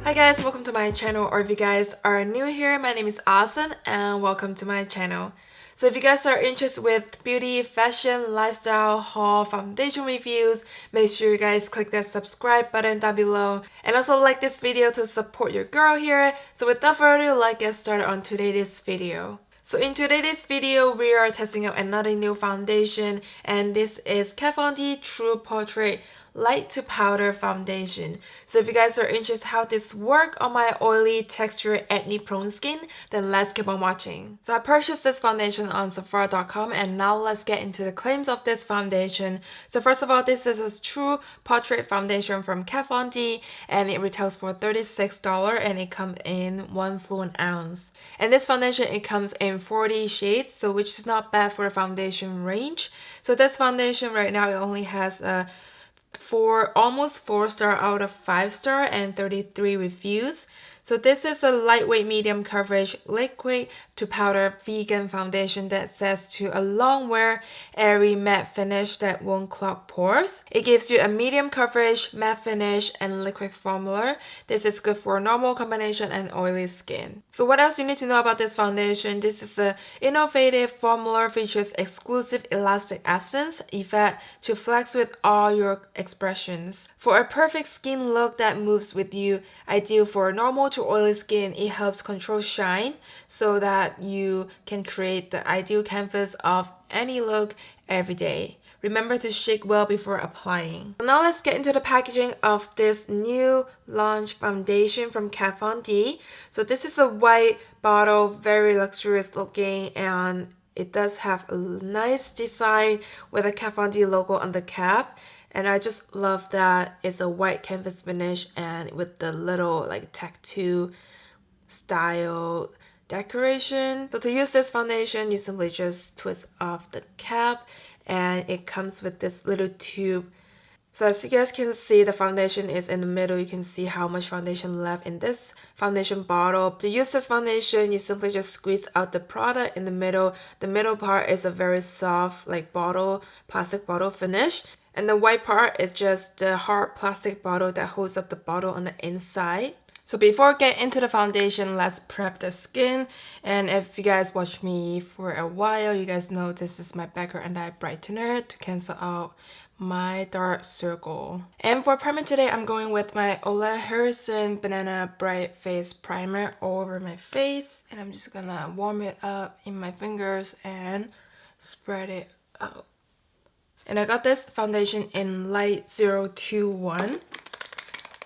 Hi guys, welcome to my channel, or if you guys are new here, my name is Alison and welcome to my channel. So if you guys are interested with beauty, fashion, lifestyle, haul, foundation reviews, make sure you guys click that subscribe button down below and also like this video to support your girl here. So without further ado, let's get started on today's video. So in today's video, we are testing out another new foundation, and this is Kat Von D True Portrait Light to Powder Foundation. So if you guys are interested how this works on my oily, texture, acne prone skin, then let's keep on watching. So I purchased this foundation on Sephora.com, and now let's get into the claims of this foundation. So first of all, this is a True Portrait Foundation from Kat Von D, and it retails for $36, and it comes in 1 fluid ounce. And this foundation, it comes in 40 shades, so which is not bad for a foundation range. So this foundation right now, it only has a almost 4-star out of 5-star and 33 reviews. So this is a lightweight medium coverage liquid to powder vegan foundation that sets to a long wear airy matte finish that won't clog pores. It gives you a medium coverage, matte finish, and liquid formula. This is good for normal, combination, and oily skin. So what else you need to know about this foundation? This is an innovative formula, features exclusive elastic essence effect to flex with all your expressions. For a perfect skin look that moves with you, ideal for normal to oily skin, it helps control shine so that you can create the ideal canvas of any look every day. Remember to shake well before applying. Now let's get into the packaging of this new launch foundation from Kat Von D. So this is a white bottle, very luxurious looking, and it does have a nice design with a Kat Von D logo on the cap. And I just love that it's a white canvas finish and with the little like tattoo style decoration. So to use this foundation, you simply just twist off the cap and it comes with this little tube. So as you guys can see, the foundation is in the middle. You can see how much foundation left in this foundation bottle. To use this foundation, you simply just squeeze out the product in the middle. The middle part is a very soft like plastic bottle finish. And the white part is just the hard plastic bottle that holds up the bottle on the inside. So before getting into the foundation, let's prep the skin. And if you guys watch me for a while, you guys know this is my Backer and Eye Brightener to cancel out my dark circle. And for primer today, I'm going with my Ole Harrison Banana Bright Face Primer all over my face. And I'm just gonna warm it up in my fingers and spread it out. And I got this foundation in light 021.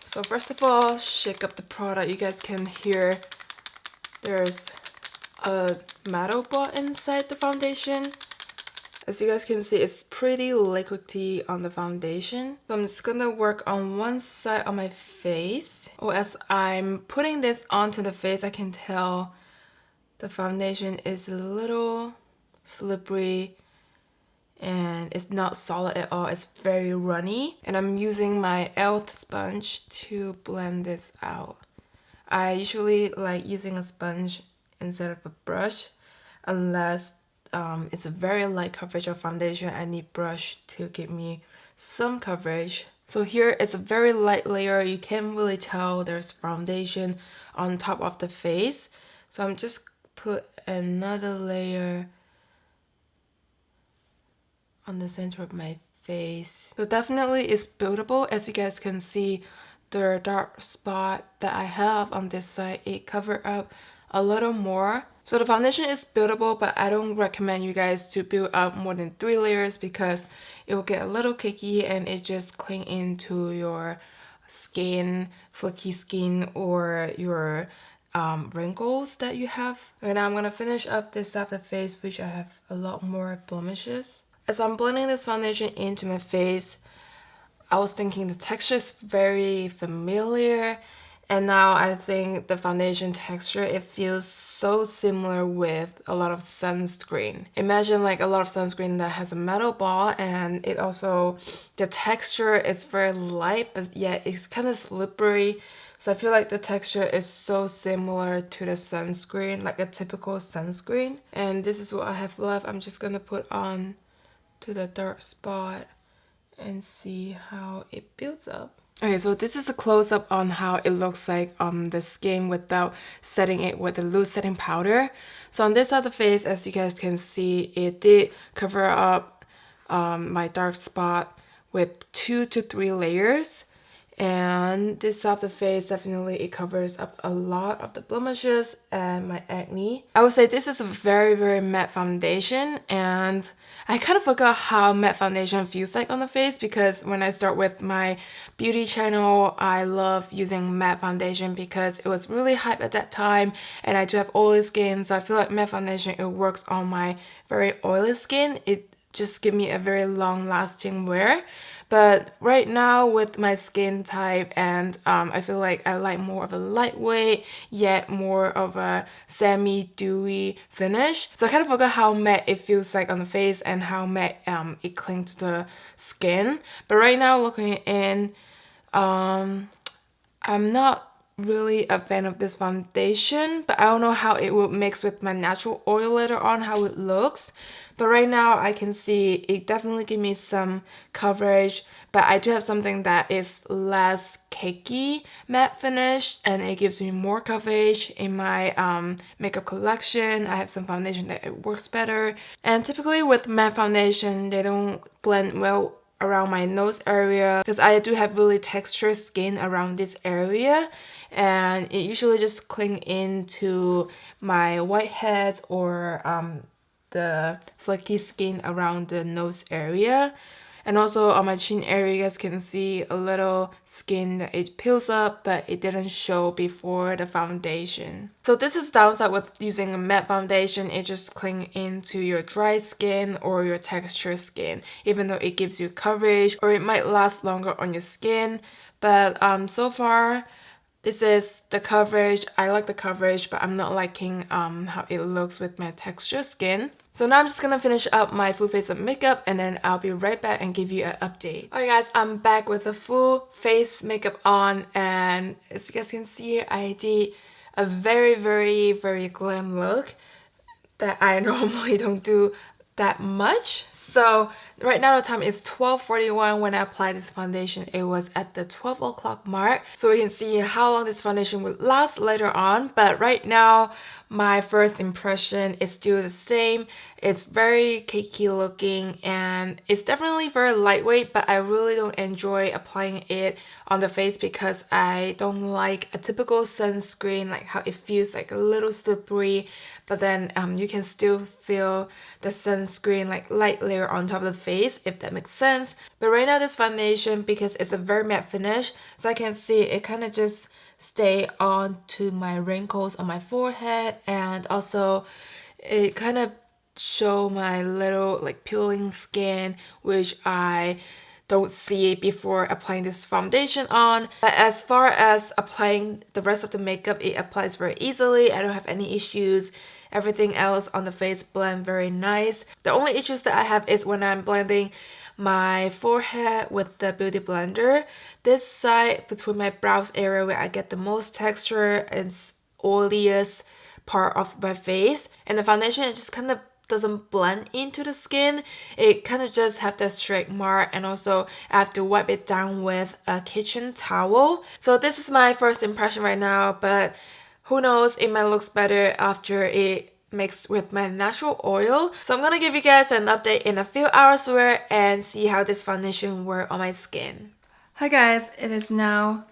So first of all, shake up the product. You guys can hear there's a metal ball inside the foundation. As you guys can see, it's pretty liquidy on the foundation. So I'm just gonna work on one side of my face. Oh, as I'm putting this onto the face, I can tell the foundation is a little slippery and it's not solid at all. It's very runny, and I'm using my e.l.f. sponge to blend this out. I usually like using a sponge instead of a brush unless it's a very light coverage of foundation. I need brush to give me some coverage. So here it's a very light layer. You can't really tell there's foundation on top of the face. So I'm just put another layer on the center of my face. So definitely it's buildable. As you guys can see, the dark spot that I have on this side, it covered up a little more. So the foundation is buildable, but I don't recommend you guys to build up more than 3 layers because it will get a little cakey and it just cling into your skin, flaky skin, or your wrinkles that you have. And now I'm gonna finish up this side of the face, which I have a lot more blemishes. As I'm blending this foundation into my face, I was thinking the texture is very familiar, and now I think the foundation texture, it feels so similar with a lot of sunscreen. Imagine like a lot of sunscreen that has a metal ball, and it also, the texture is very light, but yet it's kind of slippery. So I feel like the texture is so similar to the sunscreen, like a typical sunscreen. And this is what I have left. I'm just gonna put on to the dark spot and see how it builds up. Okay, so this is a close-up on how it looks like on the skin without setting it with a loose setting powder. So on this side of the face, as you guys can see, it did cover up my dark spot with 2 to 3 layers. And this side of the face, definitely it covers up a lot of the blemishes and my acne. I would say this is a very, very matte foundation, and I kind of forgot how matte foundation feels like on the face, because when I start with my beauty channel, I love using matte foundation because it was really hype at that time, and I do have oily skin, so I feel like matte foundation, it works on my very oily skin. It just gives me a very long lasting wear. But right now with my skin type, and I feel like I like more of a lightweight yet more of a semi-dewy finish. So I kind of forgot how matte it feels like on the face and how matte it clings to the skin. But right now looking in, I'm not really a fan of this foundation, but I don't know how it will mix with my natural oil later on, how it looks. But right now I can see it definitely gives me some coverage, but I do have something that is less cakey matte finish, and it gives me more coverage in my makeup collection. I have some foundation that it works better, and typically with matte foundation, they don't blend well around my nose area because I do have really textured skin around this area, and it usually just cling into my whiteheads or the flaky skin around the nose area. And also on my chin area, you guys can see a little skin that it peels up, but it didn't show before the foundation. So this is downside with using a matte foundation. It just cling into your dry skin or your textured skin, even though it gives you coverage or it might last longer on your skin. But so far, this is the coverage. I like the coverage, but I'm not liking how it looks with my textured skin. So now I'm just gonna finish up my full face of makeup, and then I'll be right back and give you an update. Alright guys, I'm back with the full face makeup on, and as you guys can see, I did a very, very, very glam look that I normally don't do that much. So right now the time is 12:41. When I applied this foundation, it was at the 12 o'clock mark, so we can see how long this foundation will last later on. But right now my first impression is still the same. It's very cakey looking, and it's definitely very lightweight, but I really don't enjoy applying it on the face because I don't like a typical sunscreen, like how it feels like a little slippery, but then you can still feel the sunscreen like light layer on top of the face, if that makes sense. But right now this foundation, because it's a very matte finish, so I can see it kind of just stay on to my wrinkles on my forehead, and also it kind of show my little like peeling skin, which I don't see before applying this foundation on. But as far as applying the rest of the makeup, it applies very easily. I don't have any issues. Everything else on the face blend very nice. The only issues that I have is when I'm blending my forehead with the beauty blender. This side between my brows area where I get the most texture and oiliest part of my face, and the foundation, it just kind of doesn't blend into the skin. It kind of just have that straight mark, and also I have to wipe it down with a kitchen towel. So this is my first impression right now, but who knows, it might look better after it mixed with my natural oil. So I'm gonna give you guys an update in a few hours wear and see how this foundation works on my skin. Hi guys, it is now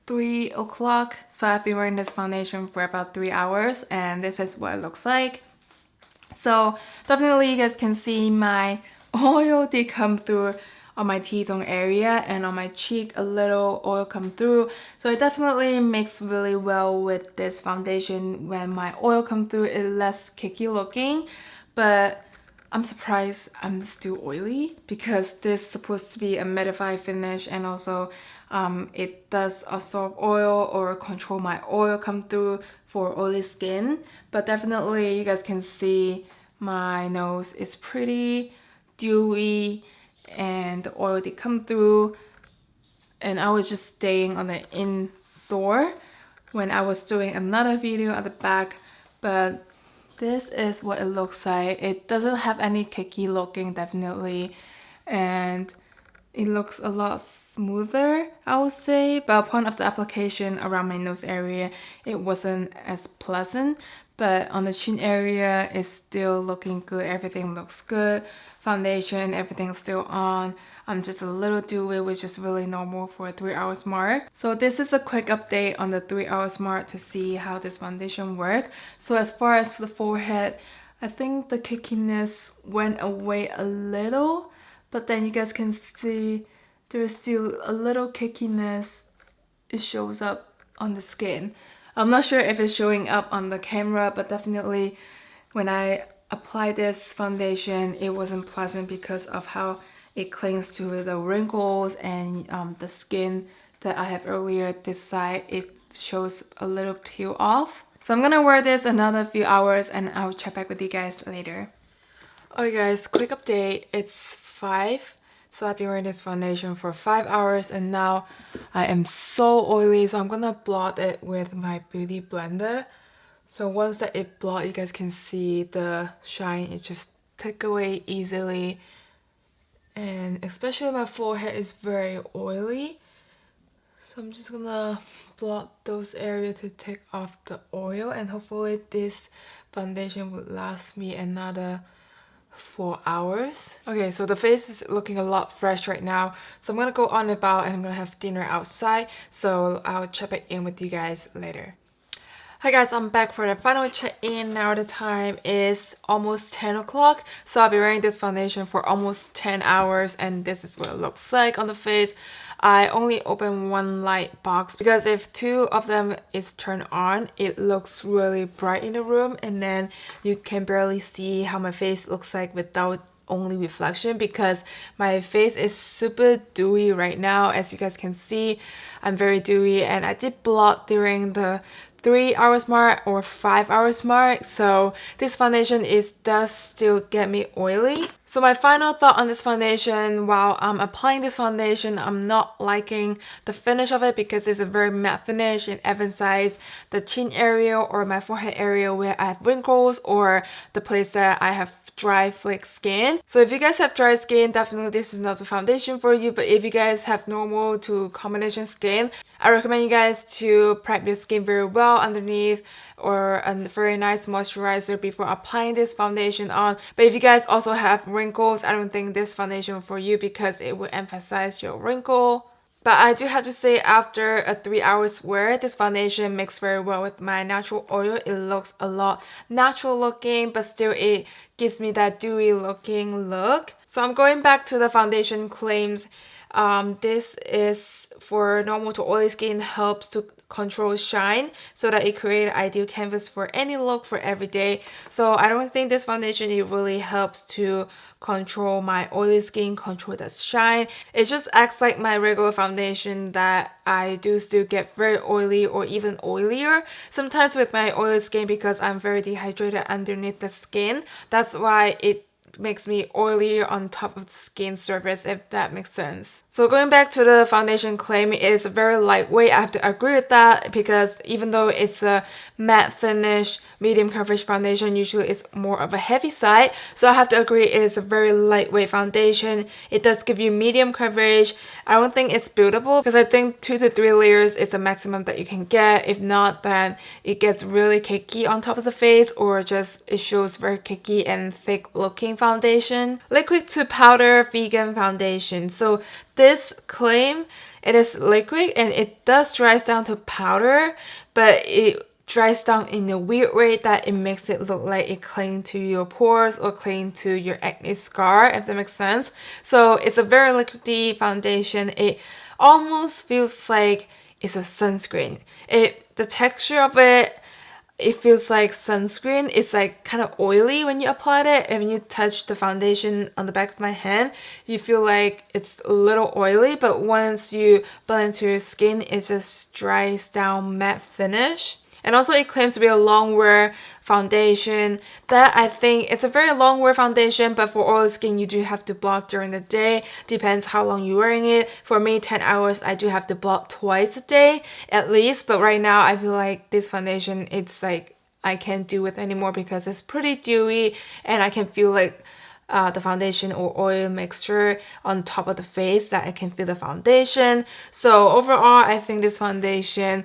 3 o'clock, so I've been wearing this foundation for about 3 hours, and this is what it looks like. So definitely you guys can see my oil did come through on my T-zone area, and on my cheek a little oil come through. So it definitely mixed really well with this foundation. When my oil come through, it's less cakey looking, but I'm surprised I'm still oily because this is supposed to be a mattified finish, and also it does absorb oil or control my oil come through for oily skin. But definitely you guys can see my nose is pretty dewy and the oil did come through, and I was just staying on the indoor when I was doing another video at the back. But this is what it looks like. It doesn't have any cakey looking, definitely, and it looks a lot smoother, I would say, but upon of the application around my nose area, it wasn't as pleasant. But on the chin area, it's still looking good. Everything looks good. Foundation, everything's still on. I'm just a little dewy, which is really normal for a 3 hours mark. So this is a quick update on the 3 hours mark to see how this foundation works. So as far as the forehead, I think the kickiness went away a little, but then you guys can see there's still a little kickiness. It shows up on the skin. I'm not sure if it's showing up on the camera, but definitely when I applied this foundation, it wasn't pleasant because of how it clings to the wrinkles and the skin that I have earlier. This side, it shows a little peel off. So I'm gonna wear this another few hours and I'll check back with you guys later. Okay guys, quick update. It's 5. So I've been wearing this foundation for 5 hours and now I am so oily. So I'm gonna blot it with my beauty blender. So once that it blot, you guys can see the shine. It just take away easily. And especially my forehead is very oily. So I'm just gonna blot those areas to take off the oil. And hopefully this foundation would last me another 4 hours. Okay, so the face is looking a lot fresh right now. So I'm gonna go on about and I'm gonna have dinner outside. So I'll check back in with you guys later. Hi guys, I'm back for the final check-in. Now the time is almost 10 o'clock. So I'll be wearing this foundation for almost 10 hours and this is what it looks like on the face. I only opened one light box because if 2 of them is turned on, it looks really bright in the room and then you can barely see how my face looks like without only reflection because my face is super dewy right now. As you guys can see, I'm very dewy and I did blot during the 3 hours mark or 5 hours mark, so this foundation does still get me oily. So my final thought on this foundation, while I'm applying this foundation, I'm not liking the finish of it because it's a very matte finish. It emphasizes the chin area or my forehead area where I have wrinkles or the place that I have dry flake skin. So if you guys have dry skin, definitely this is not the foundation for you, but if you guys have normal to combination skin, I recommend you guys to prep your skin very well underneath or a very nice moisturizer before applying this foundation on. But if you guys also have wrinkles, I don't think this foundation for you because it will emphasize your wrinkle. But I do have to say, after a 3 hours wear, this foundation mixed very well with my natural oil. It looks a lot natural looking, but still it gives me that dewy looking look. So I'm going back to the foundation claims. This is for normal to oily skin, helps to control shine so that it creates an ideal canvas for any look for every day. So I don't think this foundation, it really helps to control my oily skin, control that shine. It just acts like my regular foundation that I do still get very oily or even oilier sometimes with my oily skin because I'm very dehydrated underneath the skin. That's why it makes me oilier on top of the skin surface, if that makes sense. So going back to the foundation claim, it's very lightweight. I have to agree with that because even though it's a matte finish, medium coverage foundation, usually it's more of a heavy side. So I have to agree it is a very lightweight foundation. It does give you medium coverage. I don't think it's buildable because I think 2 to 3 layers is the maximum that you can get. If not, then it gets really cakey on top of the face or just it shows very cakey and thick looking foundation. Liquid to powder vegan foundation. So this claim, it is liquid and it does dries down to powder, but it dries down in a weird way that it makes it look like it cling to your pores or cling to your acne scar, if that makes sense. So it's a very liquidy foundation. It almost feels like it's a sunscreen. The texture of it feels like sunscreen. It's like kind of oily when you apply it, and when you touch the foundation on the back of my hand, you feel like it's a little oily, but once you blend into your skin, it just dries down matte finish. And also it claims to be a long wear foundation. That I think it's a very long wear foundation, but for oily skin you do have to blot during the day. Depends how long you're wearing it. For me, 10 hours, I do have to blot twice a day at least. But right now I feel like this foundation, it's like I can't do it anymore because it's pretty dewy and I can feel like the foundation or oil mixture on top of the face that I can feel the foundation. So overall, I think this foundation,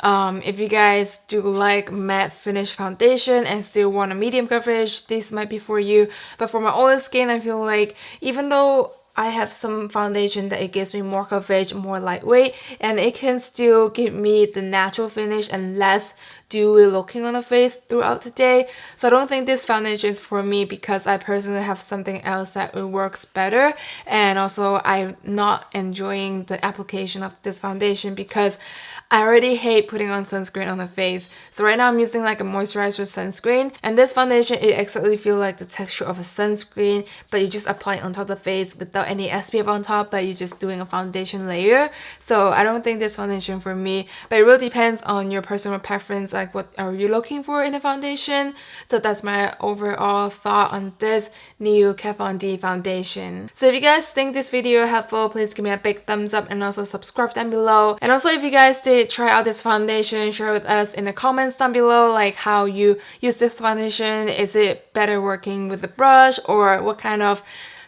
if you guys do like matte finish foundation and still want a medium coverage, this might be for you. But for my oily skin, I feel like even though I have some foundation that it gives me more coverage, more lightweight, and it can still give me the natural finish and less dewy looking on the face throughout the day. So I don't think this foundation is for me because I personally have something else that it works better, and also I'm not enjoying the application of this foundation because I already hate putting on sunscreen on the face. So right now I'm using like a moisturizer sunscreen, and this foundation, it exactly feels like the texture of a sunscreen, but you just apply it on top of the face without any SPF on top, but you're just doing a foundation layer. So I don't think this foundation for me, but it really depends on your personal preference, like what are you looking for in a foundation. So that's my overall thought on this new Kat Von D foundation. So if you guys think this video helpful, please give me a big thumbs up and also subscribe down below. And also if you guys did try out this foundation, share with us in the comments down below like how you use this foundation. Is it better working with the brush, or what kind of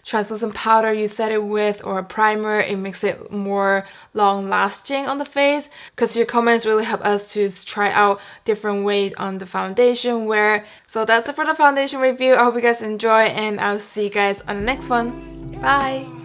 translucent powder you set it with, or a primer? It makes it more long lasting on the face, because your comments really help us to try out different ways on the foundation wear. So that's it for the foundation review. I hope you guys enjoy, and I'll see you guys on the next one. Bye.